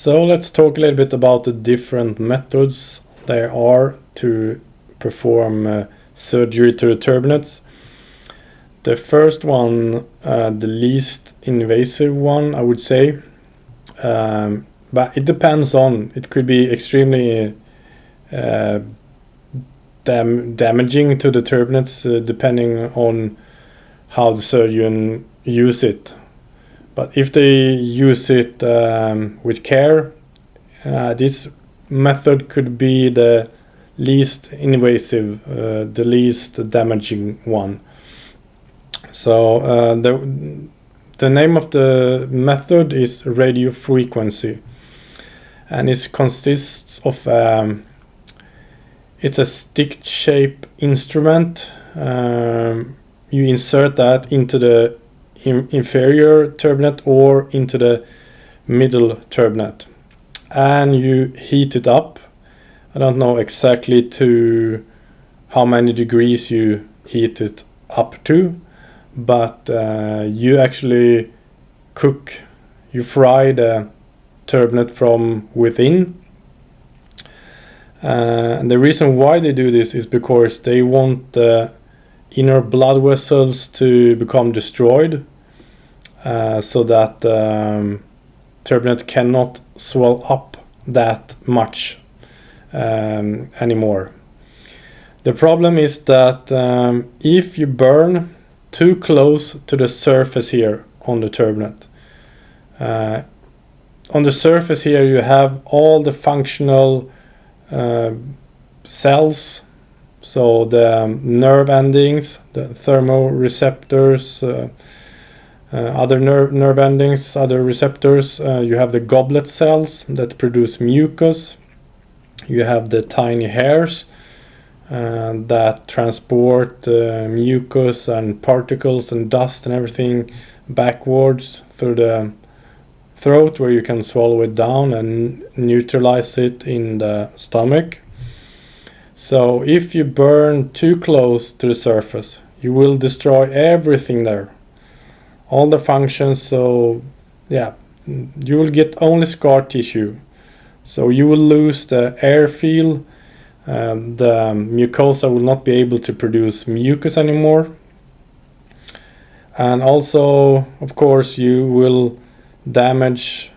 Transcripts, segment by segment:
So let's talk a little bit about the different methods there are to perform surgery to the turbinates. The first one, the least invasive one, I would say, but it depends on, it could be extremely damaging to the turbinates depending on how the surgeon use it. But if they use it with care, this method could be the least invasive, the least damaging one. So the name of the method is radiofrequency, and it consists of it's a stick-shaped instrument. You insert that into the inferior turbinate or into the middle turbinate, and you heat it up. I don't know exactly to how many degrees you heat it up to, but you actually you fry the turbinate from within. And the reason why they do this is because they want the inner blood vessels to become destroyed, so that turbinate cannot swell up that much anymore. The problem is that if you burn too close to the surface here on the turbinate, on the surface here you have all the functional cells, so the nerve endings, the thermoreceptors, other nerve endings, other receptors. You have the goblet cells that produce mucus. You have the tiny hairs that transport mucus and particles and dust and everything backwards through the throat, where you can swallow it down and neutralize it in the stomach. So if you burn too close to the surface, you will destroy everything there, all the functions. So yeah, you will get only scar tissue. So you will lose the airfield. The mucosa will not be able to produce mucus anymore. And also, of course, you will damage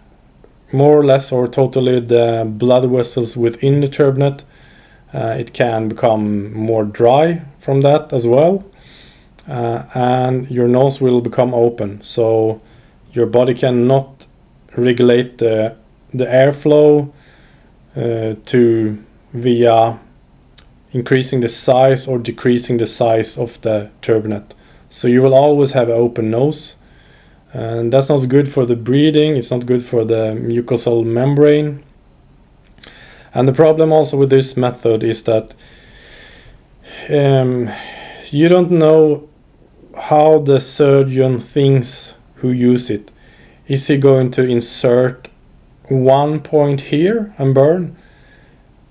more or less or totally the blood vessels within the turbinate. It can become more dry from that as well, and your nose will become open, so your body cannot regulate the airflow via increasing the size or decreasing the size of the turbinate. So you will always have an open nose, and that's not good for the breathing. It's not good for the mucosal membrane. And the problem also with this method is that you don't know how the surgeon thinks who use it. Is he going to insert one point here and burn,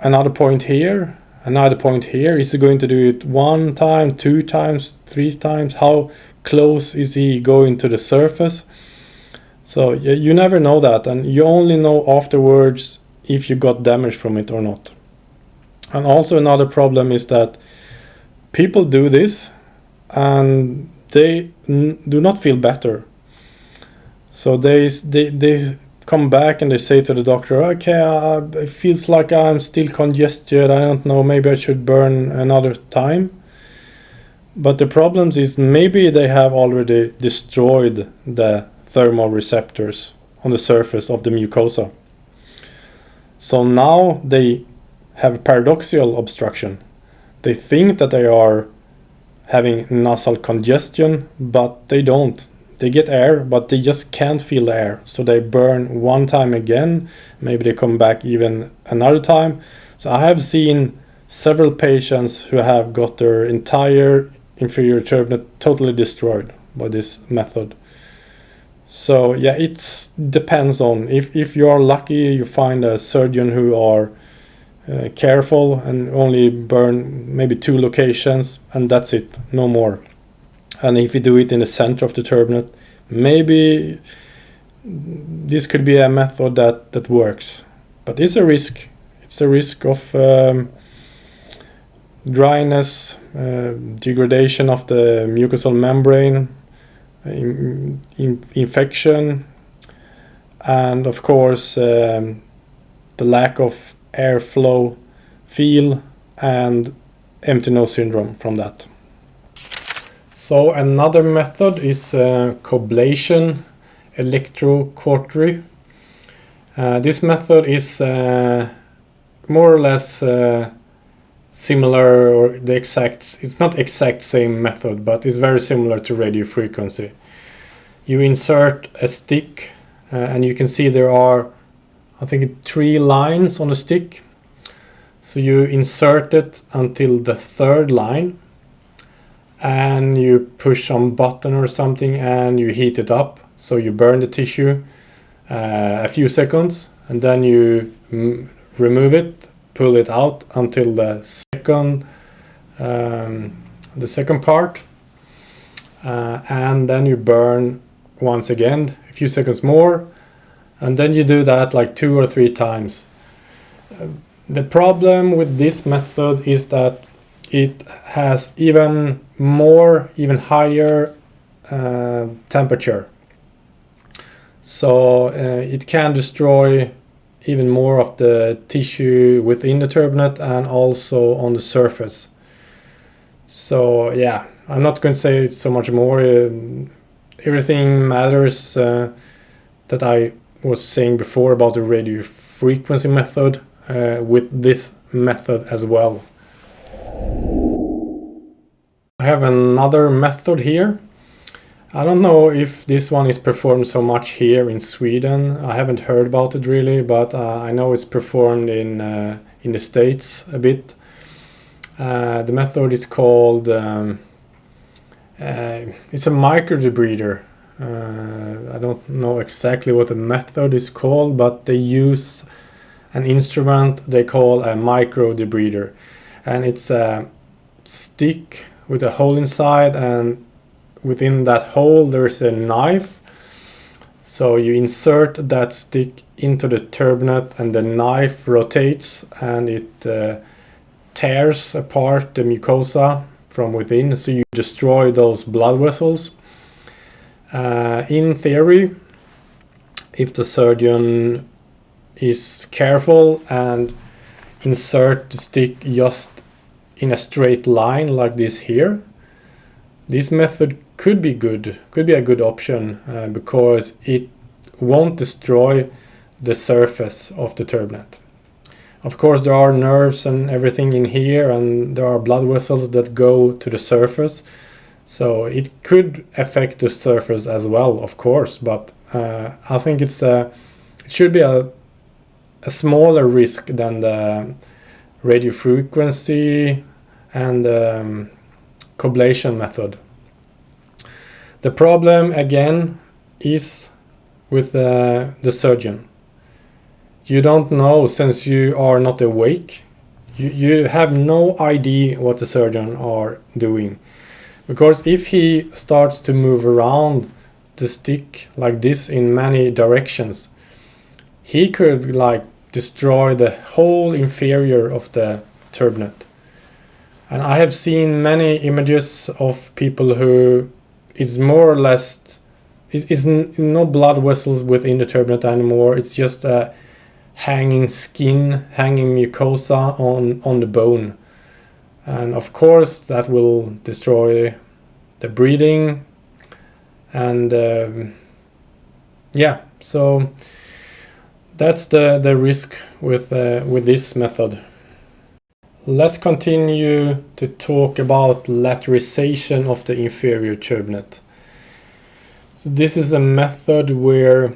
another point here, another point here? Is he going to do it one time, two times, three times? How close is he going to the surface? So you never know that, and you only know afterwards if you got damage from it or not. And also another problem is that people do this and they do not feel better. So they come back and they say to the doctor, okay, it feels like I'm still congested, I don't know, maybe I should burn another time. But the problem is maybe they have already destroyed the thermoreceptors on the surface of the mucosa. So now they have paradoxical obstruction. They think that they are having nasal congestion, but they don't. They get air, but they just can't feel the air. So they burn one time again, maybe they come back even another time. So I have seen several patients who have got their entire inferior turbinate totally destroyed by this method. So yeah, it depends on, if you are lucky, you find a surgeon who are careful and only burn maybe 2 locations, and that's it, no more. And if you do it in the center of the turbinate, maybe this could be a method that works, but it's a risk. It's a risk of dryness, degradation of the mucosal membrane, infection, and of course the lack of airflow, feel, and empty nose syndrome from that. So another method is Coblation, electrocautery. This method is more or less similar, or it's not exact same method, but it's very similar to radiofrequency. You insert a stick and you can see there are, I think, 3 lines on the stick. So you insert it until the 3rd line and you push some button or something and you heat it up. So you burn the tissue a few seconds and then you remove it, pull it out until the second part, and then you burn once again a few seconds more, and then you do that like 2 or 3 times. The problem with this method is that it has even higher temperature, so it can destroy even more of the tissue within the turbinate and also on the surface. So yeah, I'm not going to say so much more. Everything matters that I was saying before about the radiofrequency method with this method as well. I have another method here. I don't know if this one is performed so much here in Sweden. I haven't heard about it really, but I know it's performed in the States a bit. The method is called, it's a microdebrider. I don't know exactly what the method is called, but they use an instrument they call a microdebrider. And it's a stick with a hole inside, and within that hole there's a knife. So you insert that stick into the turbinate and the knife rotates and it tears apart the mucosa from within, so you destroy those blood vessels. In theory, if the surgeon is careful and insert the stick just in a straight line like this here, this method could be a good option because it won't destroy the surface of the turbinate. Of course, there are nerves and everything in here, and there are blood vessels that go to the surface, so it could affect the surface as well, of course. But I think it should be a smaller risk than the radiofrequency and Coblation method. The problem again is with the surgeon. You don't know, since you are not awake. You have no idea what the surgeon are doing, because if he starts to move around the stick like this in many directions, he could like destroy the whole inferior of the turbinate. And I have seen many images of people who is more or less is no blood vessels within the turbinate anymore. It's just a hanging skin, hanging mucosa on the bone, and of course that will destroy the breathing. And yeah, so that's the risk with this method. Let's continue to talk about lateralization of the inferior turbinate. So this is a method where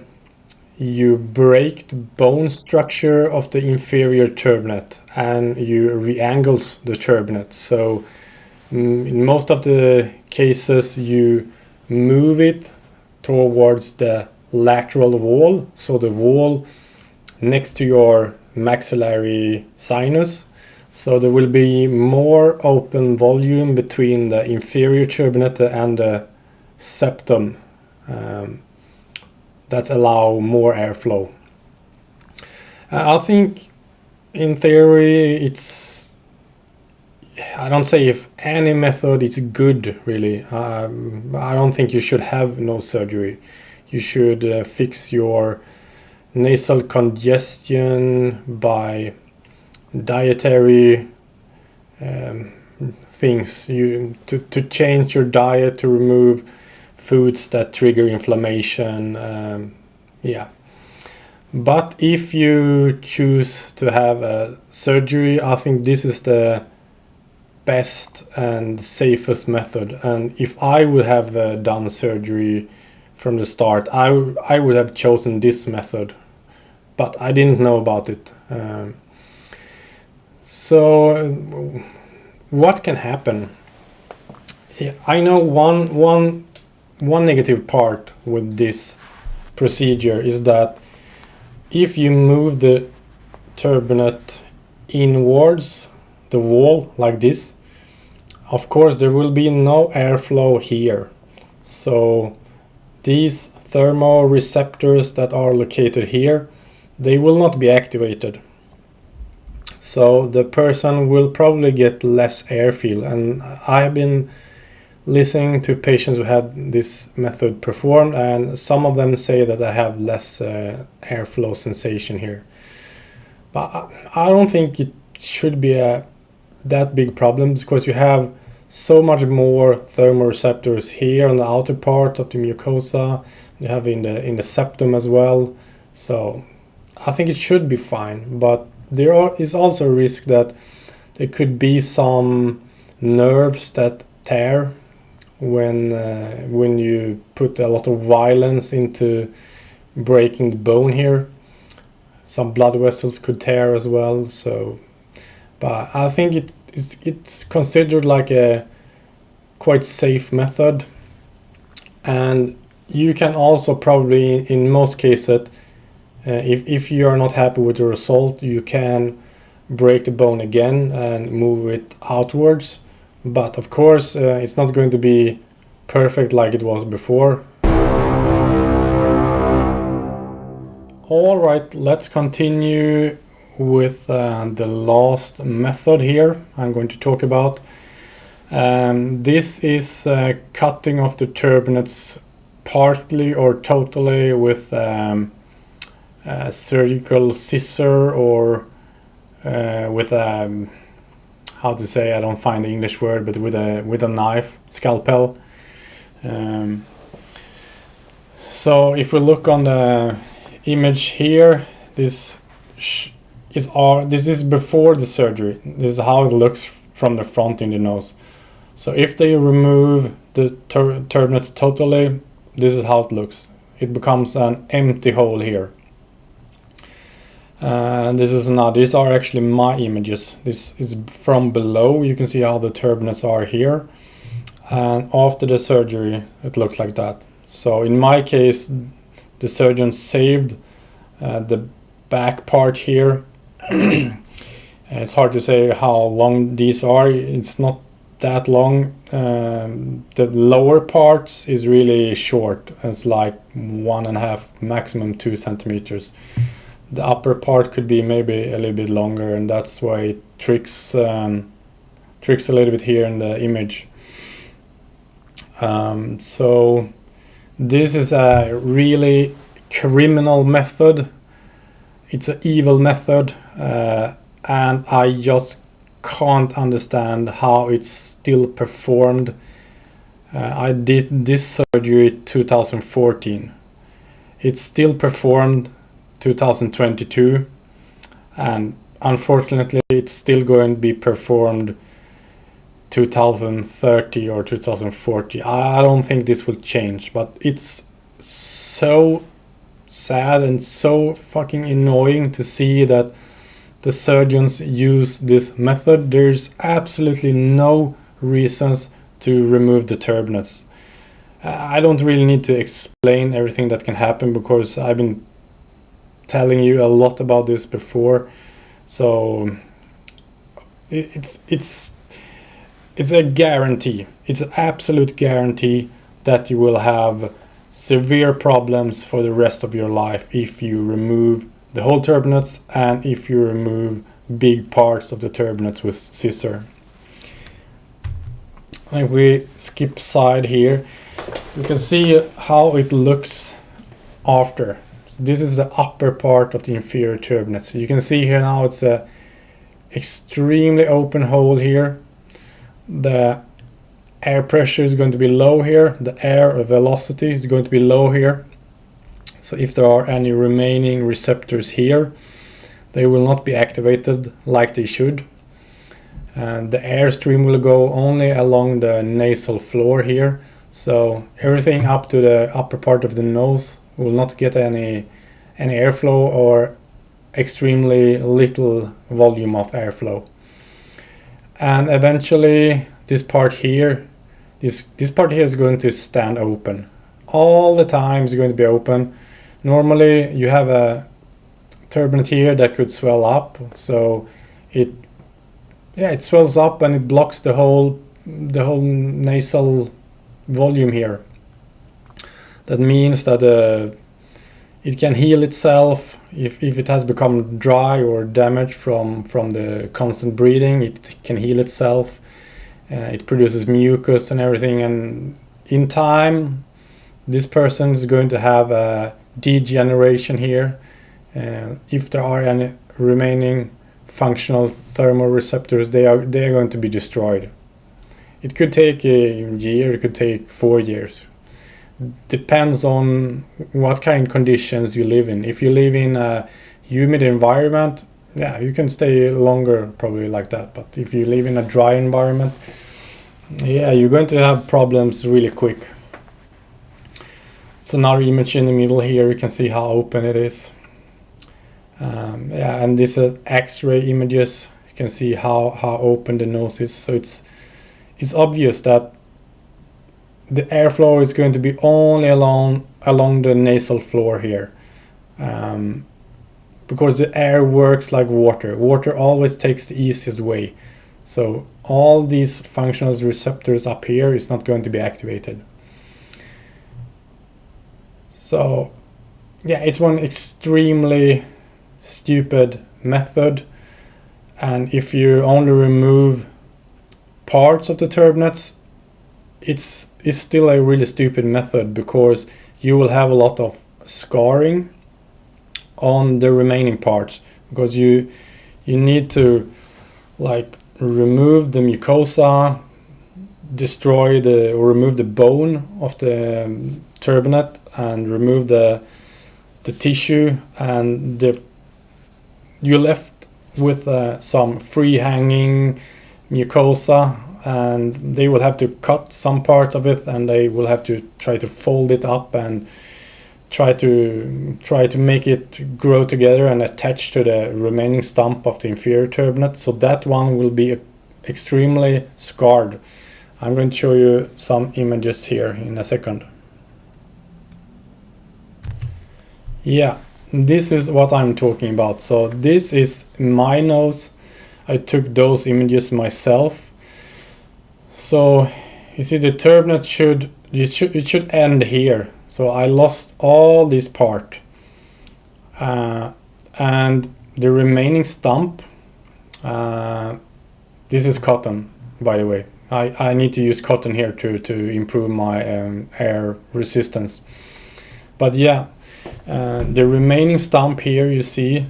you break the bone structure of the inferior turbinate and you re-angles the turbinate. So in most of the cases you move it towards the lateral wall, so the wall next to your maxillary sinus. So there will be more open volume between the inferior turbinate and the septum. that allow more airflow. I think in theory I don't say if any method is good really. I don't think you should have no surgery. You should fix your nasal congestion by dietary things. To change your diet, to remove foods that trigger inflammation. Yeah. But if you choose to have a surgery, I think this is the best and safest method. And if I would have done surgery from the start, I would have chosen this method, but I didn't know about it. So what can happen? I know one negative part with this procedure is that if you move the turbinate inwards the wall like this, of course there will be no airflow here. So these thermoreceptors that are located here, they will not be activated. So the person will probably get less airflow. And I've been listening to patients who had this method performed, and some of them say that I have less airflow sensation here. But I don't think it should be that big problem, because you have so much more thermoreceptors here on the outer part of the mucosa. You have in the septum as well. So I think it should be fine, but there is also a risk that there could be some nerves that tear when you put a lot of violence into breaking the bone here. Some blood vessels could tear as well. So, but I think it's considered like a quite safe method, and you can also probably in most cases, if you are not happy with the result, you can break the bone again and move it outwards. But of course, it's not going to be perfect like it was before. All right, let's continue with the last method here I'm going to talk about. This is cutting off the turbinates partly or totally with a surgical scissor, or with a, how to say, I don't find the English word, but with a knife, scalpel. So if we look on the image here, this is before the surgery. This is how it looks from the front in the nose. So if they remove the turbinates totally, this is how it looks. It becomes an empty hole here. This is not. These are actually my images. This is from below. You can see how the turbinates are here, and after the surgery it looks like that. So in my case, the surgeon saved the back part here. It's hard to say how long these are. It's not that long. The lower part is really short. It's like 1.5, maximum 2 centimeters. The upper part could be maybe a little bit longer, and that's why it tricks a little bit here in the image. So this is a really criminal method. It's an evil method, and I just can't understand how it's still performed. I did this surgery 2014. It's still performed 2022, and unfortunately it's still going to be performed 2030 or 2040. I don't think this will change, but it's so sad and so fucking annoying to see that the surgeons use this method. There's absolutely no reasons to remove the turbinates. I don't really need to explain everything that can happen, because I've been telling you a lot about this before. So it's a guarantee. It's an absolute guarantee that you will have severe problems for the rest of your life if you remove the whole turbinates and if you remove big parts of the turbinates with scissor. If we skip side here, you can see how it looks after. So this is the upper part of the inferior turbinate. So you can see here now it's a extremely open hole here. The air pressure is going to be low here. The air velocity is going to be low here. So if there are any remaining receptors here, they will not be activated like they should. And the airstream will go only along the nasal floor here. So everything up to the upper part of the nose will not get any airflow or extremely little volume of airflow. And eventually this part here, this part here is going to stand open. All the time it's going to be open. Normally you have a turbinate here that could swell up, so it swells up and it blocks the whole nasal volume here. That means that it can heal itself if it has become dry or damaged from the constant breathing. It can heal itself. It produces mucus and everything, and in time this person is going to have a degeneration here. If there are any remaining functional thermoreceptors, they are going to be destroyed. It could take a year, it could take 4 years. Depends on what kind of conditions you live in. If you live in a humid environment, yeah, you can stay longer probably like that. But if you live in a dry environment, yeah, you're going to have problems really quick. It's another image in the middle here. You can see how open it is. And this is X-ray images. You can see how open the nose is. So it's obvious that the airflow is going to be only along the nasal floor here, because the air works like water. Water always takes the easiest way. So all these functional receptors up here is not going to be activated. So yeah, it's one extremely stupid method, and if you only remove parts of the turbinates, it's still a really stupid method, because you will have a lot of scarring on the remaining parts, because you need to like remove the mucosa, remove the bone of the turbinate, and remove the tissue, and you're left with some free hanging mucosa, and they will have to cut some part of it, and they will have to try to fold it up and try to make it grow together and attach to the remaining stump of the inferior turbinate. So that one will be extremely scarred. I'm going to show you some images here in a second. Yeah, this is what I'm talking about. So this is my nose. I took those images myself. So you see the turbinate should end here. So I lost all this part, and the remaining stump. This is cotton, by the way. I need to use cotton here to improve my air resistance. But yeah, the remaining stump here, you see,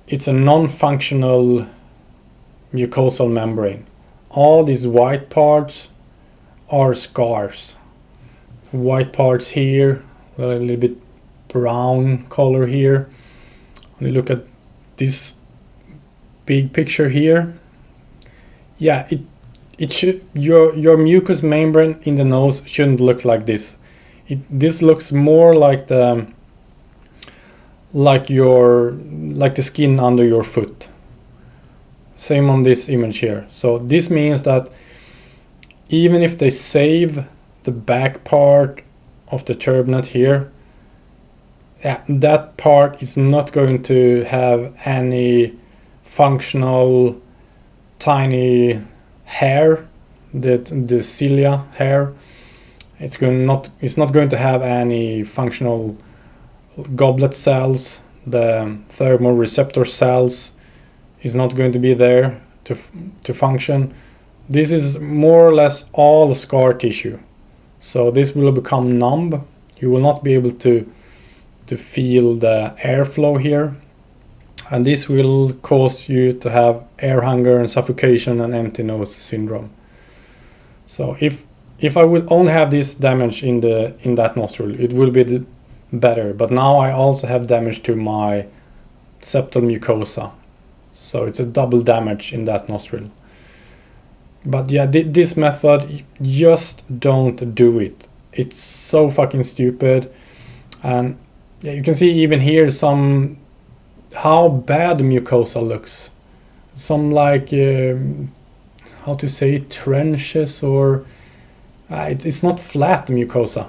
it's a non-functional mucosal membrane. All these white parts are scars. White parts here, a little bit brown color here. When you look at this big picture here, yeah, it should, your mucous membrane in the nose shouldn't look like this. This looks more like the skin under your foot. Same on this image here. So this means that even if they save the back part of the turbinate here, yeah, that part is not going to have any functional tiny hair, the cilia hair. It's not going to have any functional goblet cells. The thermoreceptor cells is not going to be there to function. This is more or less all scar tissue. So this will become numb. You will not be able to feel the airflow here. And this will cause you to have air hunger and suffocation and empty nose syndrome. So if I would only have this damage in that nostril, it will be better. But now I also have damage to my septal mucosa. So it's a double damage in that nostril. But yeah, this method, just don't do it. It's so fucking stupid. And yeah, you can see even here how bad the mucosa looks. Some like, how to say, trenches, or it's not flat mucosa.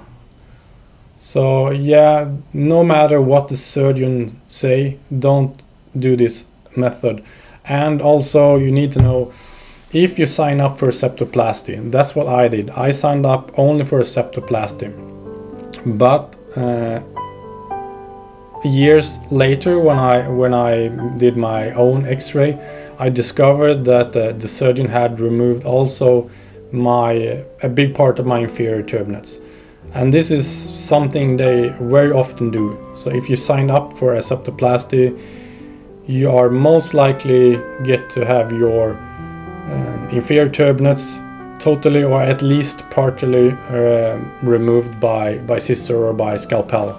So yeah, no matter what the surgeon say, don't do this method. And also you need to know, if you sign up for a septoplasty, that's what I did. I signed up only for a septoplasty. But years later, when I did my own x-ray, I discovered that the surgeon had removed also a big part of my inferior turbinates. And this is something they very often do. So if you sign up for a septoplasty, you are most likely get to have your inferior turbinates totally or at least partially removed by scissor or by scalpel.